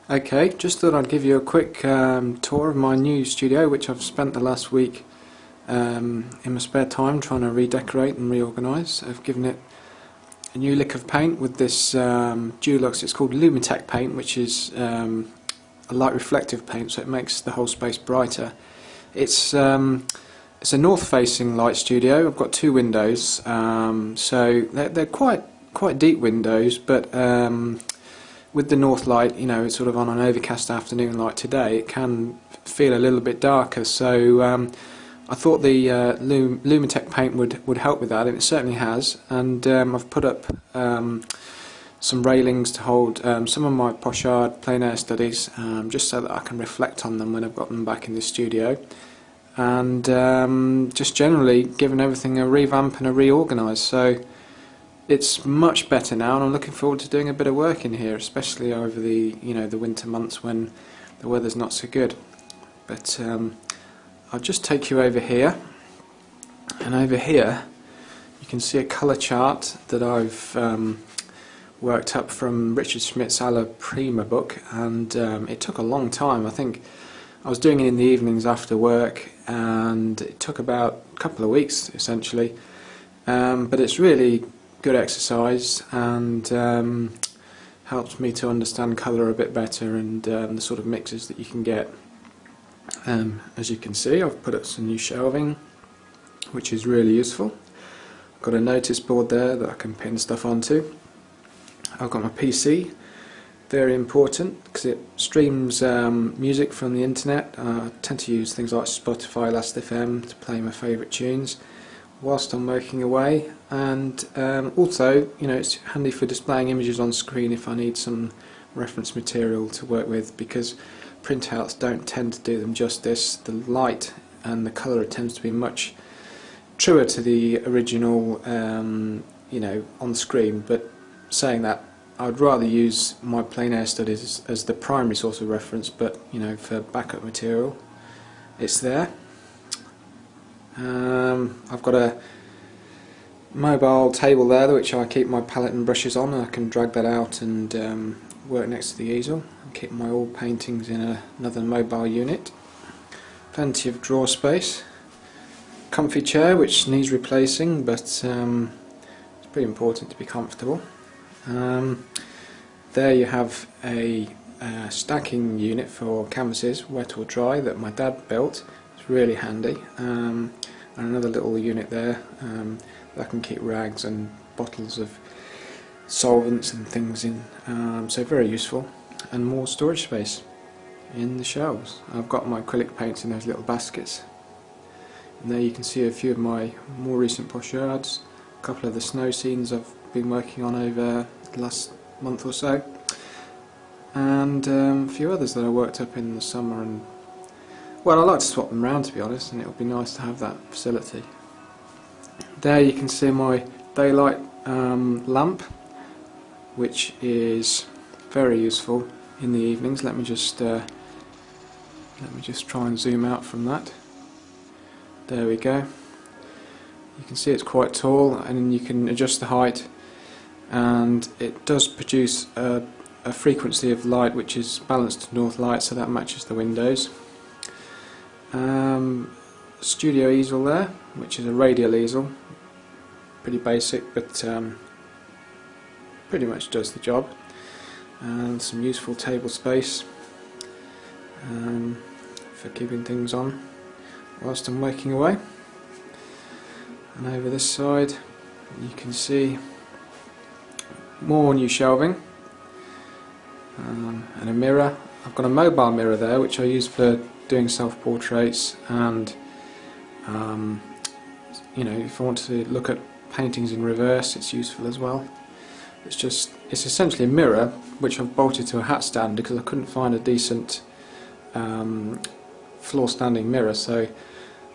Okay, just thought I'd give you a quick tour of my new studio, which I've spent the last week in my spare time trying to redecorate and reorganise. I've given it a new lick of paint with this Dulux. It's called Lumitec paint, which is a light reflective paint, so it makes the whole space brighter. It's a north-facing light studio. I've got two windows, so they're quite deep windows, but with the north light, you know, sort of on an overcast afternoon like today, it can feel a little bit darker. So I thought the Lumitec paint would help with that, and it certainly has. And I've put up some railings to hold some of my Pochard plein air studies, just so that I can reflect on them when I've got them back in the studio. And just generally giving everything a revamp and a reorganise. So it's much better now, and I'm looking forward to doing a bit of work in here, especially over the the winter months when the weather's not so good. But I'll just take you over here, and over here you can see a colour chart that I've worked up from Richard Schmidt's Alla Prima book, and it took a long time. I think I was doing it in the evenings after work, and it took about a couple of weeks essentially, but it's really good exercise, and helps me to understand colour a bit better, and the sort of mixes that you can get. As you can see, I've put up some new shelving, which is really useful. I've got a notice board there that I can pin stuff onto. I've got my PC, very important because it streams music from the internet. I tend to use things like Spotify, Last.fm to play my favourite tunes whilst I'm working away, and also, you know, it's handy for displaying images on screen if I need some reference material to work with, because printouts don't tend to do them justice. The light and the colour tends to be much truer to the original, you know, on screen. But saying that, I'd rather use my plein air studies as the primary source of reference, but you know, for backup material, it's there. I've got a mobile table there which I keep my palette and brushes on, and I can drag that out and work next to the easel and keep my oil paintings in another mobile unit. Plenty of drawer space. Comfy chair which needs replacing, but it's pretty important to be comfortable. There you have a stacking unit for canvases, wet or dry, that my dad built. It's really handy. And another little unit there that I can keep rags and bottles of solvents and things in, so very useful. And more storage space in the shelves. I've got my acrylic paints in those little baskets, and there you can see a few of my more recent Pochards, a couple of the snow scenes I've been working on over the last month or so, and a few others that I worked up in the summer. And well, I like to swap them around, to be honest, and it would be nice to have that facility. There you can see my daylight lamp, which is very useful in the evenings. Let me just try and zoom out from that. There we go. You can see it's quite tall, and you can adjust the height, and it does produce a frequency of light which is balanced to north light, so that matches the windows. Studio easel there, which is a radial easel, pretty basic, but pretty much does the job. And some useful table space for keeping things on whilst I'm working away. And over this side you can see more new shelving, and a mirror. I've got a mobile mirror there which I use for doing self-portraits, and you know, if I want to look at paintings in reverse, it's useful as well. It's essentially a mirror which I've bolted to a hat stand because I couldn't find a decent floor standing mirror, so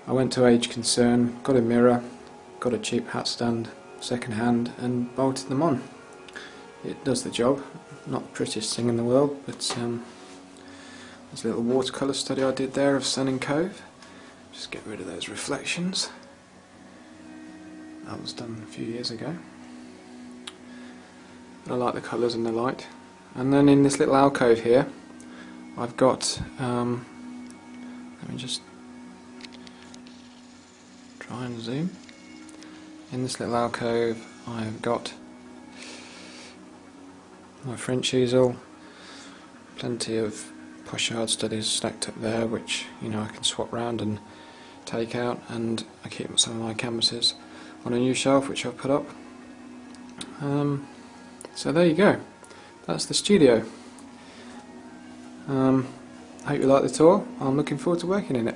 I went to Age Concern, got a mirror, got a cheap hat stand second hand, and bolted them on. It does the job. Not the prettiest thing in the world, but there's a little watercolour study I did there of Sun and Cove. Just get rid of those reflections. That was done a few years ago. I like the colours and the light. And then in this little alcove here, I've got, let me just try and zoom. In this little alcove I've got my French easel, plenty of Pochard studies stacked up there, which I can swap round and take out, and I keep some of my canvases on a new shelf which I've put up. So there you go, that's the studio. Hope you like the tour. I'm looking forward to working in it.